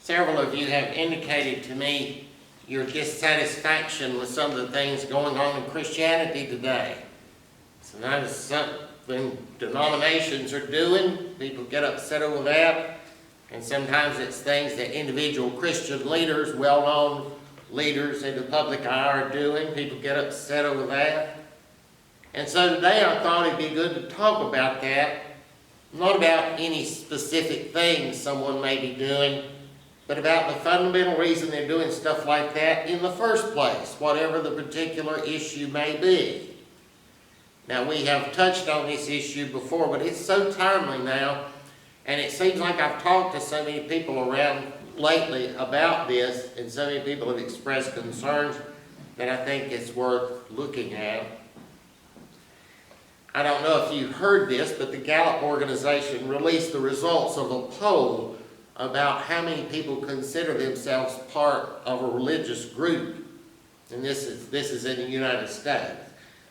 Several of you have indicated to me your dissatisfaction with some of the things going on in Christianity today. So notice something denominations are doing, people get upset over that, and sometimes it's things that individual Christian leaders, well-known leaders in the public eye are doing, people get upset over that. And so today I thought it'd be good to talk about that, not about any specific things someone may be doing, but about the fundamental reason they're doing stuff like that in the first place, whatever the particular issue may be. Now, we have touched on this issue before, but it's so timely now, and it seems like I've talked to so many people around lately about this, and so many people have expressed concerns that I think it's worth looking at. I don't know if you heard this, but the Gallup organization released the results of a poll about how many people consider themselves part of a religious group. And this is in the United States.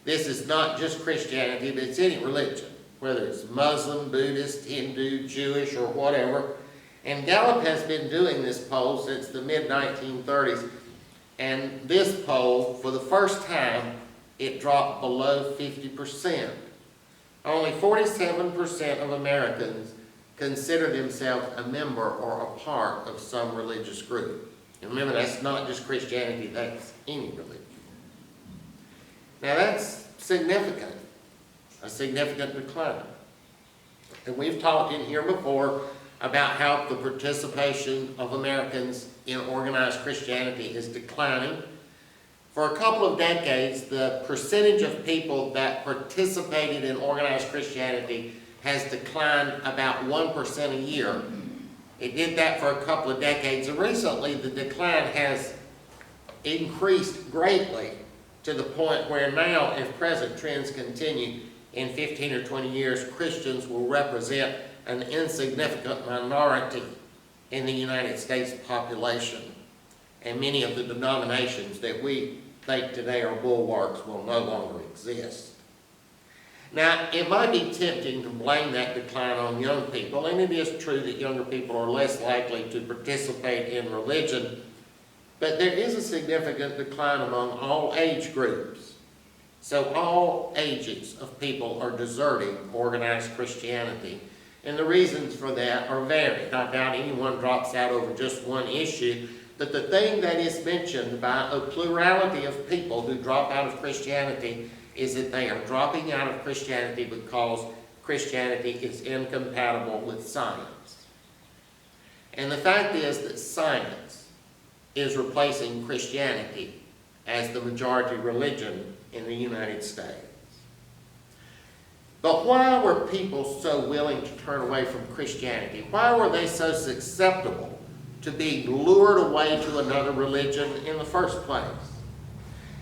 This is not just Christianity, but it's any religion, whether it's Muslim, Buddhist, Hindu, Jewish, or whatever. And Gallup has been doing this poll since the mid-1930s. And this poll, for the first time, it dropped below 50%. Only 47% of Americans consider themselves a member or a part of some religious group. And remember, that's not just Christianity, that's any religion. Now that's significant, a significant decline. And we've talked in here before about how the participation of Americans in organized Christianity is declining. For a couple of decades, the percentage of people that participated in organized Christianity has declined about 1% a year. It did that for a couple of decades, and recently the decline has increased greatly to the point where now, if present trends continue, in 15 or 20 years, Christians will represent an insignificant minority in the United States population. And many of the denominations that we think today are bulwarks will no longer exist. Now, it might be tempting to blame that decline on young people, and it is true that younger people are less likely to participate in religion, but there is a significant decline among all age groups. So all ages of people are deserting organized Christianity, and the reasons for that are varied. I doubt anyone drops out over just one issue, but the thing that is mentioned by a plurality of people who drop out of Christianity is that they are dropping out of Christianity because Christianity is incompatible with science. And the fact is that science is replacing Christianity as the majority religion in the United States. But why were people so willing to turn away from Christianity? Why were they so susceptible to being lured away to another religion in the first place?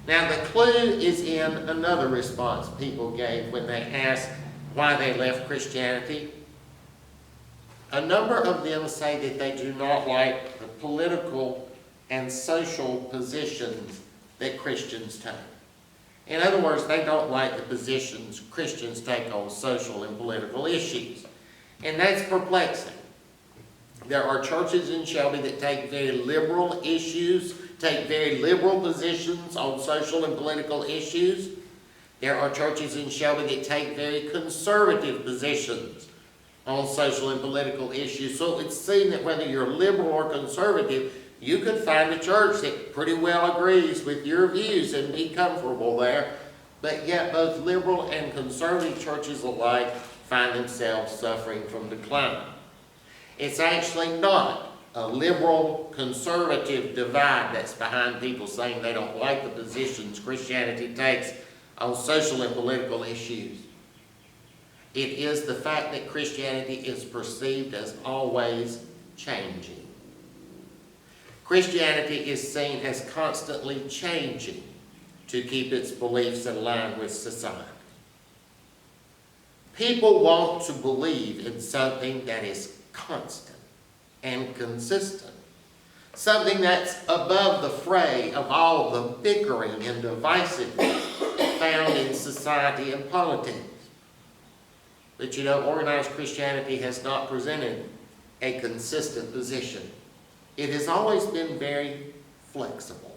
Now, the clue is in another response people gave when they asked why they left Christianity. A number of them say that they do not like the political and social positions that Christians take. In other words, they don't like the positions Christians take on social and political issues. And that's perplexing. There are churches in Shelby that take very liberal issues, take very liberal positions on social and political issues. There are churches in Shelby that take very conservative positions on social and political issues. So it would seem that whether you're liberal or conservative, you could find a church that pretty well agrees with your views and be comfortable there. But yet both liberal and conservative churches alike find themselves suffering from decline. It's actually not a liberal-conservative divide that's behind people saying they don't like the positions Christianity takes on social and political issues. It is the fact that Christianity is perceived as always changing. Christianity is seen as constantly changing to keep its beliefs in line with society. People want to believe in something that is constant and consistent. Something that's above the fray of all the bickering and divisiveness found in society and politics. But you know, organized Christianity has not presented a consistent position it has always been very flexible.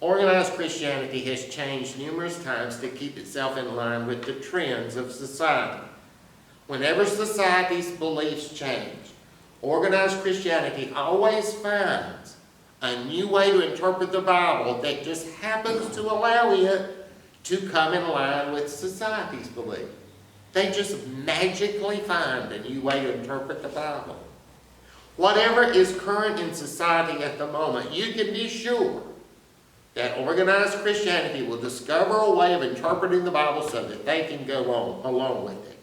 Organized Christianity has changed numerous times to keep itself in line with the trends of society. Whenever society's beliefs change, organized Christianity always finds a new way to interpret the Bible that just happens to allow it to come in line with society's belief. They just magically find a new way to interpret the Bible. Whatever is current in society at the moment, you can be sure that organized Christianity will discover a way of interpreting the Bible so that they can go on along with it.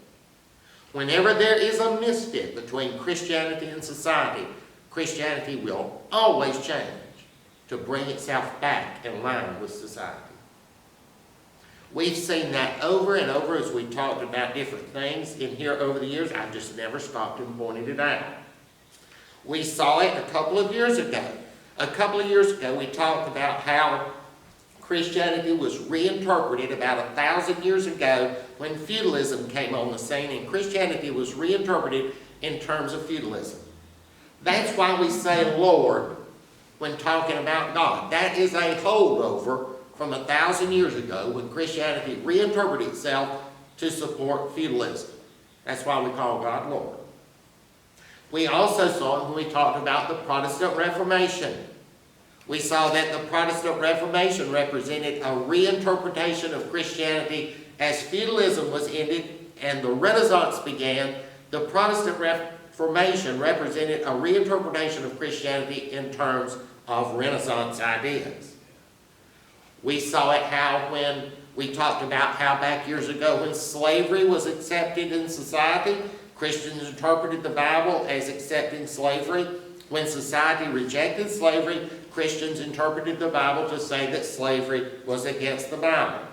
Whenever there is a misfit between Christianity and society, Christianity will always change to bring itself back in line with society. We've seen that over and over as we talked about different things in here over the years. I've just never stopped and pointed it out. We saw it a couple of years ago. A couple of years ago, we talked about how Christianity was reinterpreted about 1,000 years ago when feudalism came on the scene, and Christianity was reinterpreted in terms of feudalism. That's why we say Lord when talking about God. That is a holdover from 1,000 years ago when Christianity reinterpreted itself to support feudalism. That's why we call God Lord. We also saw it when we talked about the Protestant Reformation. We saw that the Protestant Reformation represented a reinterpretation of Christianity as feudalism was ended and the Renaissance began. The Protestant Reformation represented a reinterpretation of Christianity in terms of Renaissance ideas. We saw it how when we talked about how back years ago when slavery was accepted in society, Christians interpreted the Bible as accepting slavery. When society rejected slavery, Christians interpreted the Bible to say that slavery was against the Bible.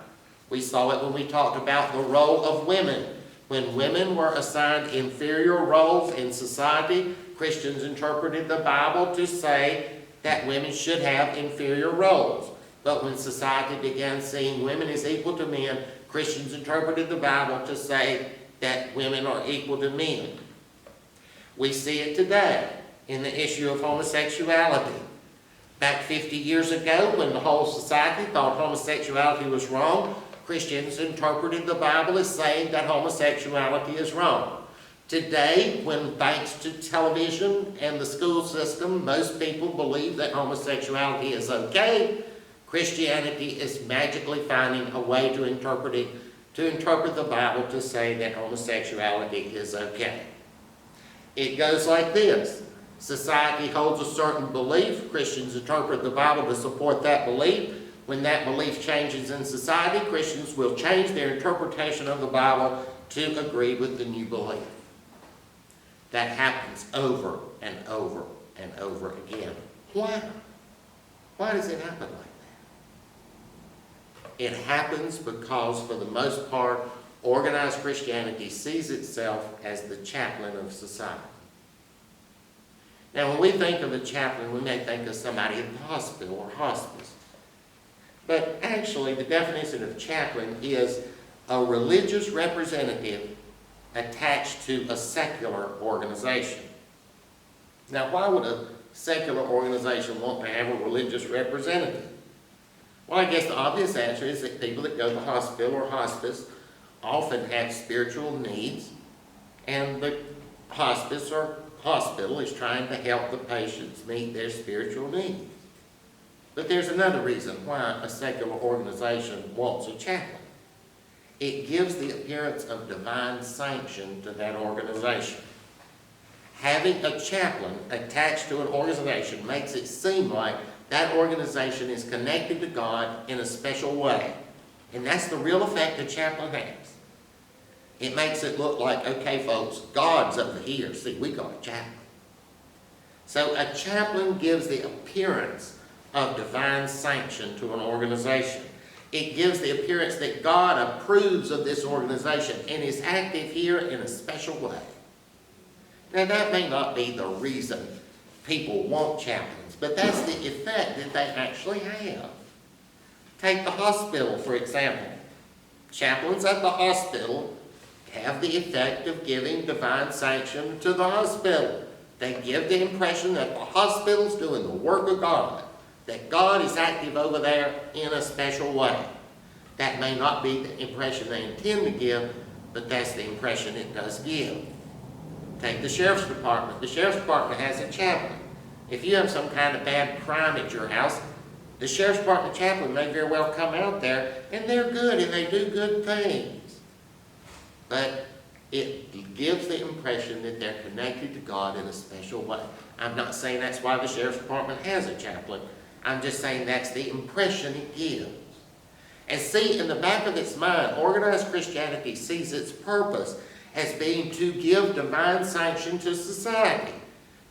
We saw it when we talked about the role of women. When women were assigned inferior roles in society, Christians interpreted the Bible to say that women should have inferior roles. But when society began seeing women as equal to men, Christians interpreted the Bible to say that women are equal to men. We see it today in the issue of homosexuality. Back 50 years ago, when the whole society thought homosexuality was wrong, Christians interpreted the Bible as saying that homosexuality is wrong. Today, when thanks to television and the school system, most people believe that homosexuality is okay, Christianity is magically finding a way to interpret the Bible to say that homosexuality is okay. It goes like this. Society holds a certain belief. Christians interpret the Bible to support that belief. When that belief changes in society, Christians will change their interpretation of the Bible to agree with the new belief. That happens over and over and over again. Why? Why does it happen like that? It happens because, for the most part, organized Christianity sees itself as the chaplain of society. Now, when we think of a chaplain, we may think of somebody in the hospital or hospice. But actually, the definition of chaplain is a religious representative attached to a secular organization. Now, why would a secular organization want to have a religious representative? Well, I guess the obvious answer is that people that go to the hospital or hospice often have spiritual needs, and the hospice or hospital is trying to help the patients meet their spiritual needs. But there's another reason why a secular organization wants a chaplain. It gives the appearance of divine sanction to that organization. Having a chaplain attached to an organization makes it seem like that organization is connected to God in a special way. And that's the real effect a chaplain has. It makes it look like, okay folks, God's over here. See, we got a chaplain. So a chaplain gives the appearance of divine sanction to an organization. It gives the appearance that God approves of this organization and is active here in a special way. Now that may not be the reason people want chaplains, but that's the effect that they actually have. Take the hospital, for example. Chaplains at the hospital have the effect of giving divine sanction to the hospital. They give the impression that the hospital's doing the work of God, that God is active over there in a special way. That may not be the impression they intend to give, but that's the impression it does give. Take the sheriff's department. The sheriff's department has a chaplain. If you have some kind of bad crime at your house, the sheriff's department chaplain may very well come out there, and they're good and they do good things. But it gives the impression that they're connected to God in a special way. I'm not saying that's why the sheriff's department has a chaplain. I'm just saying that's the impression it gives. And see, in the back of its mind, organized Christianity sees its purpose as being to give divine sanction to society,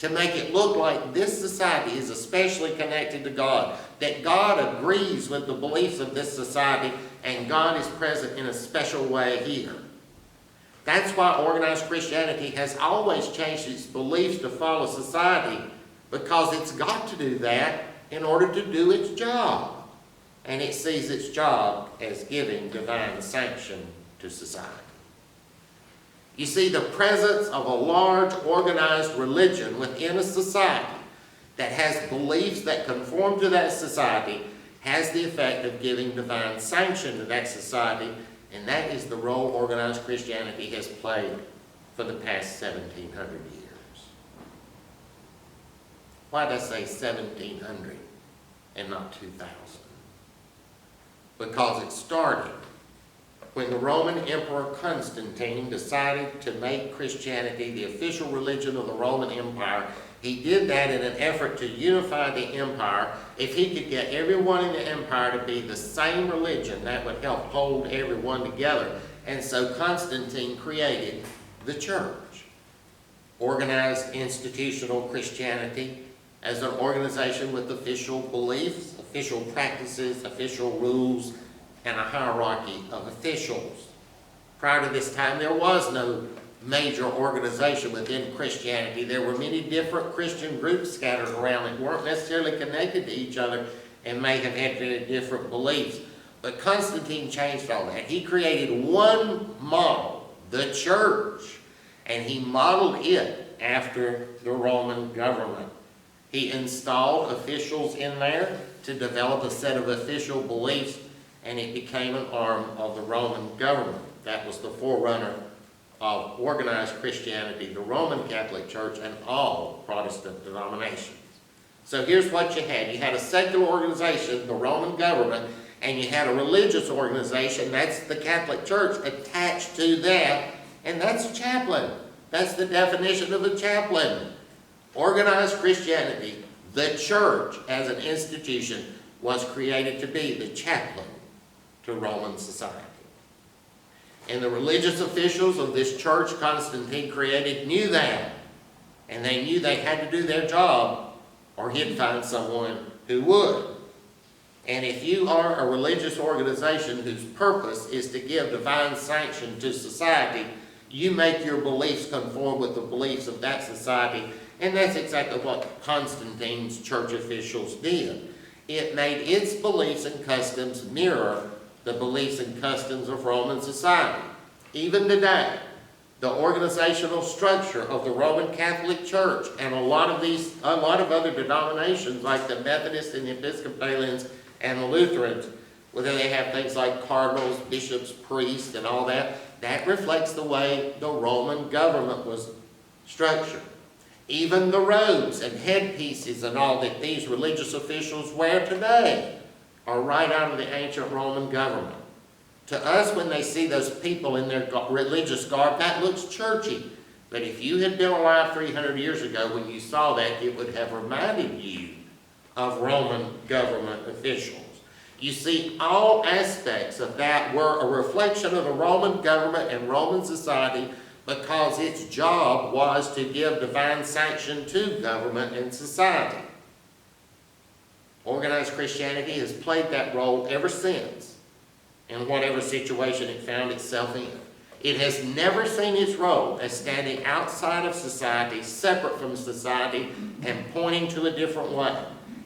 to make it look like this society is especially connected to God, that God agrees with the beliefs of this society, and God is present in a special way here. That's why organized Christianity has always changed its beliefs to follow society, because it's got to do that in order to do its job. And it sees its job as giving divine sanction to society. You see, the presence of a large organized religion within a society that has beliefs that conform to that society has the effect of giving divine sanction to that society, and that is the role organized Christianity has played for the past 1,700 years. Why did I say 1,700 and not 2,000? Because it started when the Roman Emperor Constantine decided to make Christianity the official religion of the Roman Empire. He did that in an effort to unify the empire. If he could get everyone in the empire to be the same religion, that would help hold everyone together. And so Constantine created the church. Organized institutional Christianity as an organization with official beliefs, official practices, official rules, and a hierarchy of officials. Prior to this time, there was no major organization within Christianity. There were many different Christian groups scattered around that weren't necessarily connected to each other and may have had very different beliefs. But Constantine changed all that. He created one model, the church, and he modeled it after the Roman government. He installed officials in there to develop a set of official beliefs, and it became an arm of the Roman government. That was the forerunner of organized Christianity, the Roman Catholic Church, and all Protestant denominations. So here's what you had. You had a secular organization, the Roman government, and you had a religious organization, that's the Catholic Church, attached to that, and that's a chaplain. That's the definition of a chaplain. Organized Christianity, the church as an institution, was created to be the chaplain to Roman society. And the religious officials of this church Constantine created knew that. And they knew they had to do their job, or he'd find someone who would. And if you are a religious organization whose purpose is to give divine sanction to society, you make your beliefs conform with the beliefs of that society. And that's exactly what Constantine's church officials did. It made its beliefs and customs mirror the beliefs and customs of Roman society. Even today, the organizational structure of the Roman Catholic Church and a lot of other denominations like the Methodists and the Episcopalians and the Lutherans, whether they have things like cardinals, bishops, priests, and all that, that reflects the way the Roman government was structured. Even the robes and headpieces and all that these religious officials wear today are right out of the ancient Roman government. To us, when they see those people in their religious garb, that looks churchy. But if you had been alive 300 years ago when you saw that, it would have reminded you of Roman government officials. You see, all aspects of that were a reflection of the Roman government and Roman society, because its job was to give divine sanction to government and society. Organized Christianity has played that role ever since, in whatever situation it found itself in. It has never seen its role as standing outside of society, separate from society, and pointing to a different way.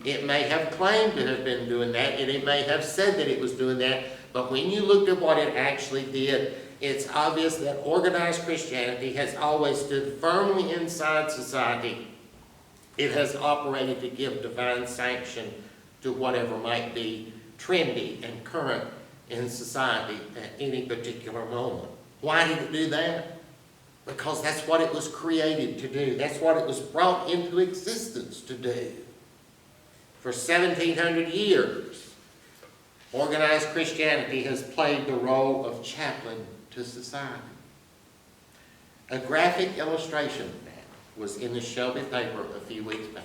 It may have claimed to have been doing that, and it may have said that it was doing that, but when you looked at what it actually did, it's obvious that organized Christianity has always stood firmly inside society It has operated to give divine sanction to whatever might be trendy and current in society at any particular moment. Why did it do that? Because that's what it was created to do. That's what it was brought into existence to do. For 1,700 years, organized Christianity has played the role of chaplain to society. A graphic illustration of that was in the Shelby paper a few weeks back.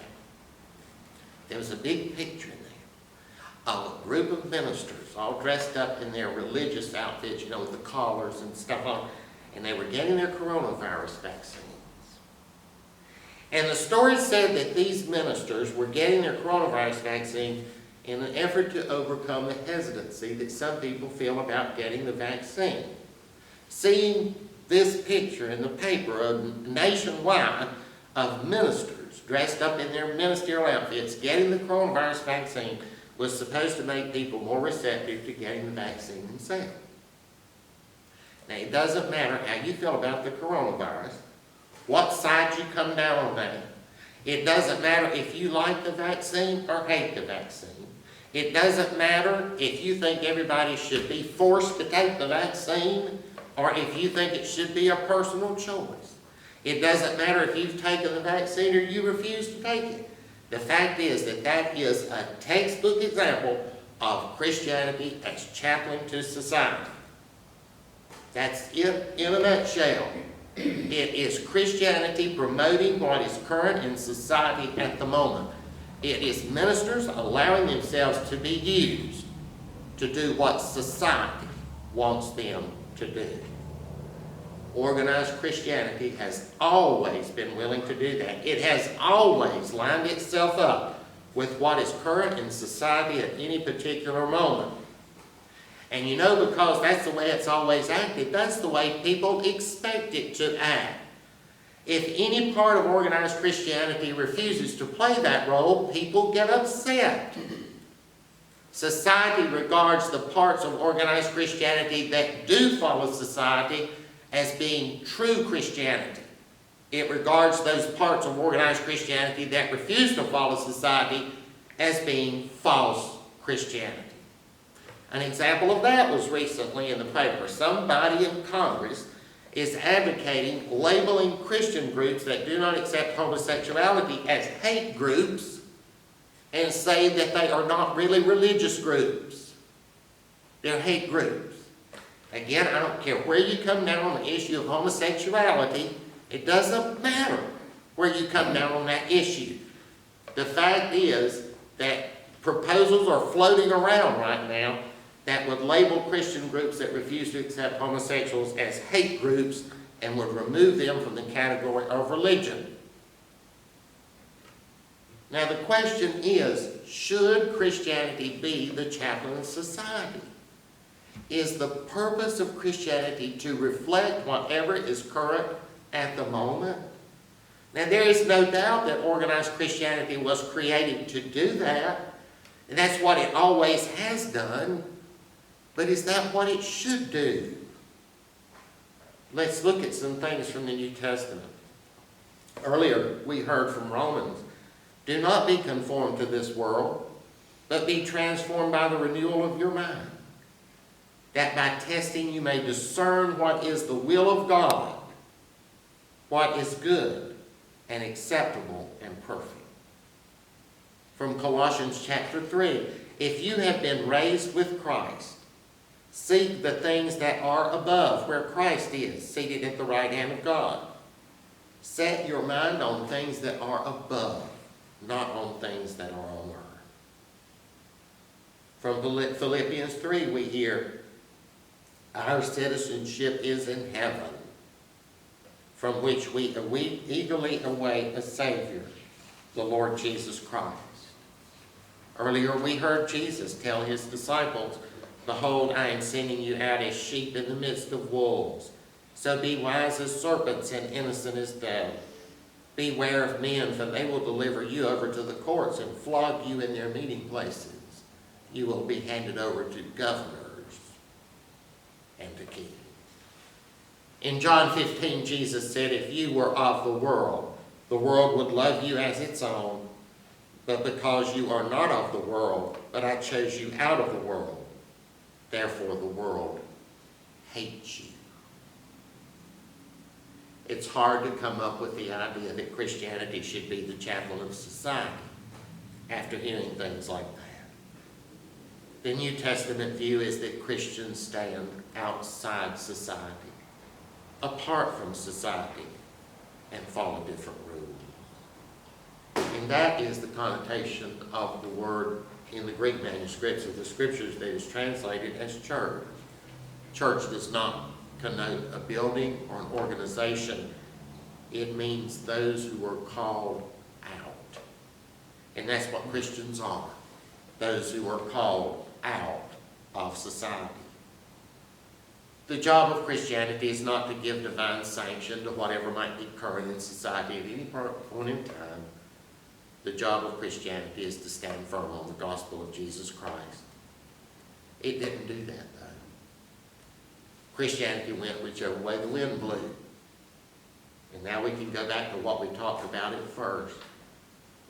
There was a big picture in there of a group of ministers all dressed up in their religious outfits, you know, with the collars and stuff on, and they were getting their coronavirus vaccines. And the story said that these ministers were getting their coronavirus vaccine in an effort to overcome the hesitancy that some people feel about getting the vaccine. Seeing this picture in the paper of nationwide of ministers dressed up in their ministerial outfits getting the coronavirus vaccine was supposed to make people more receptive to getting the vaccine themselves. Now, it doesn't matter how you feel about the coronavirus, what side you come down on that. It doesn't matter if you like the vaccine or hate the vaccine. It doesn't matter if you think everybody should be forced to take the vaccine or if you think it should be a personal choice. It doesn't matter if you've taken the vaccine or you refuse to take it. The fact is that that is a textbook example of Christianity as chaplain to society. That's it in a nutshell. It is Christianity promoting what is current in society at the moment. It is ministers allowing themselves to be used to do what society wants them to do. Organized Christianity has always been willing to do that. It has always lined itself up with what is current in society at any particular moment. And you know, because that's the way it's always acted, that's the way people expect it to act. If any part of organized Christianity refuses to play that role, people get upset. Society regards the parts of organized Christianity that do follow society as being true Christianity. It regards those parts of organized Christianity that refuse to follow society as being false Christianity. An example of that was recently in the paper. Somebody in Congress is advocating labeling Christian groups that do not accept homosexuality as hate groups and say that they are not really religious groups. They're hate groups. Again, I don't care where you come down on the issue of homosexuality. It doesn't matter where you come down on that issue. The fact is that proposals are floating around right now that would label Christian groups that refuse to accept homosexuals as hate groups and would remove them from the category of religion. Now the question is, should Christianity be the chaplain of society? Is the purpose of Christianity to reflect whatever is current at the moment? Now there is no doubt that organized Christianity was created to do that, and that's what it always has done. But is that what it should do? Let's look at some things from the New Testament. Earlier, we heard from Romans, do not be conformed to this world, but be transformed by the renewal of your mind, that by testing you may discern what is the will of God, what is good and acceptable and perfect. From Colossians chapter 3, if you have been raised with Christ, seek the things that are above, where Christ is, seated at the right hand of God. Set your mind on things that are above, not on things that are on earth. From Philippians 3, we hear, our citizenship is in heaven, from which we eagerly await a Savior, the Lord Jesus Christ. Earlier, we heard Jesus tell his disciples, behold, I am sending you out as sheep in the midst of wolves. So be wise as serpents and innocent as doves. Beware of men, for they will deliver you over to the courts and flog you in their meeting places. You will be handed over to governors and to kings. In John 15, Jesus said, if you were of the world, The world would love you as its own, but because you are not of the world, but I chose you out of the world, therefore the world hates you. It's hard to come up with the idea that Christianity should be the chaplain of society after hearing things like that. The New Testament view is that Christians stand outside society, apart from society, and follow different rules. And that is the connotation of the word in the Greek manuscripts of the scriptures that is translated as church. Church does not connote a building or an organization. It means those who are called out. And that's what Christians are, those who are called out of society. The job of Christianity is not to give divine sanction to whatever might be current in society at any point in time. The job of Christianity is to stand firm on the gospel of Jesus Christ. It didn't do that, though. Christianity went whichever way the wind blew. And now we can go back to what we talked about at first.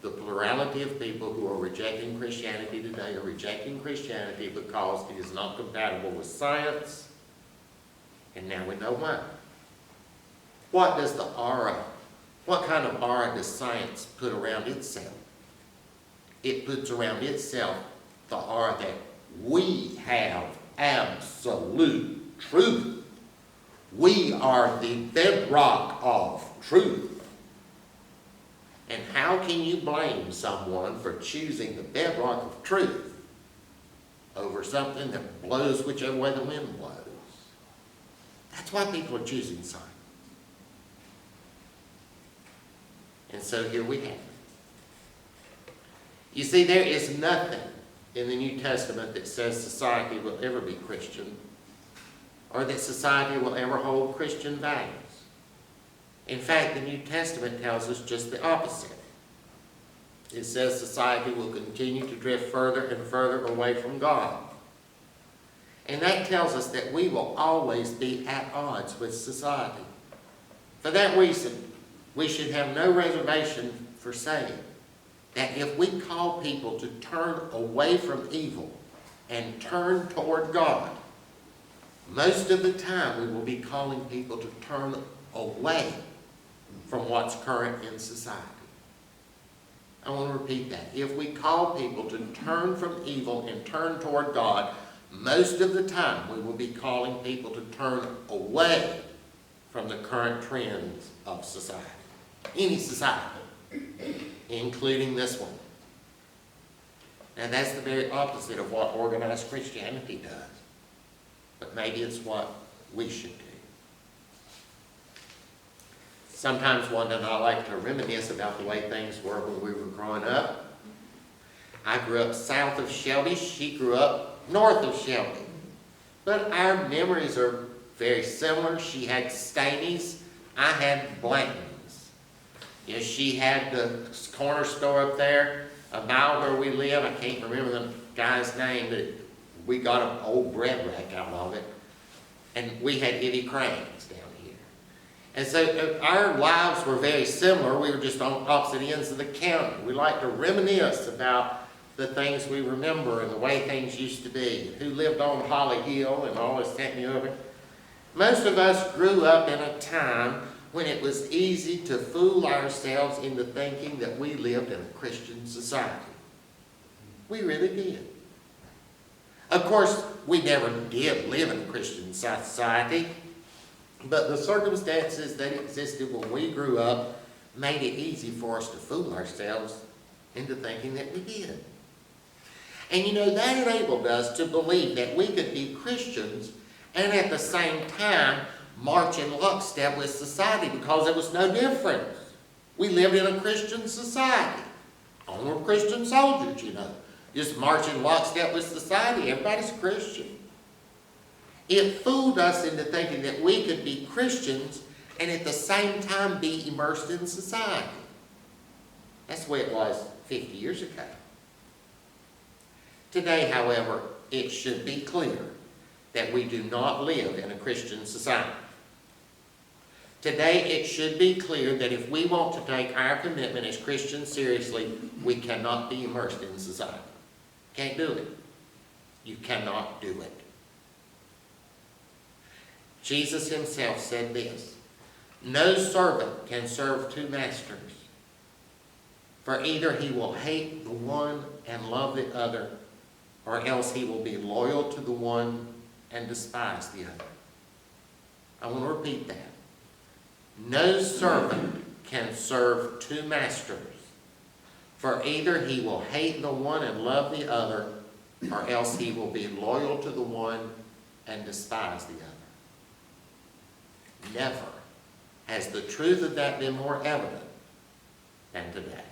The plurality of people who are rejecting Christianity today are rejecting Christianity because it is not compatible with science. And now we know why. What kind of aura does science put around itself? It puts around itself the aura that we have absolute truth. We are the bedrock of truth. And how can you blame someone for choosing the bedrock of truth over something that blows whichever way the wind blows? That's why people are choosing science. And so here we have it. You see, there is nothing in the New Testament that says society will ever be Christian or that society will ever hold Christian values. In fact, the New Testament tells us just the opposite. It says society will continue to drift further and further away from God. And that tells us that we will always be at odds with society. For that reason, we should have no reservation for saying that if we call people to turn away from evil and turn toward God, most of the time we will be calling people to turn away from what's current in society. I want to repeat that. If we call people to turn from evil and turn toward God, most of the time we will be calling people to turn away from the current trends of society. Any society, including this one. And that's the very opposite of what organized Christianity does. But maybe it's what we should do. Sometimes Wanda and I like to reminisce about the way things were when we were growing up. I grew up south of Shelby. She grew up north of Shelby. But our memories are very similar. She had Staney's. I had Blanton's. You know, she had the corner store up there, a mile where we live. I can't remember the guy's name, but we got an old bread rack out of it. And we had Eddie Crane's down here. And so our lives were very similar. We were just on opposite ends of the county. We like to reminisce about the things we remember and the way things used to be, who lived on Holly Hill and all this, that, and the other. Most of us grew up in a time when it was easy to fool ourselves into thinking that we lived in a Christian society. We really did. Of course, we never did live in a Christian society, but the circumstances that existed when we grew up made it easy for us to fool ourselves into thinking that we did. And you know, that enabled us to believe that we could be Christians and at the same time march in lockstep with society because there was no difference. We lived in a Christian society. All were Christian soldiers, you know. Just march in lockstep with society. Everybody's Christian. It fooled us into thinking that we could be Christians and at the same time be immersed in society. That's the way it was 50 years ago. Today, however, it should be clear that we do not live in a Christian society. Today, it should be clear that if we want to take our commitment as Christians seriously, we cannot be immersed in society. Can't do it. You cannot do it. Jesus himself said this, "No servant can serve two masters, for either he will hate the one and love the other, or else he will be loyal to the one and despise the other." I want to repeat that. No servant can serve two masters, for either he will hate the one and love the other, or else he will be loyal to the one and despise the other. Never has the truth of that been more evident than today.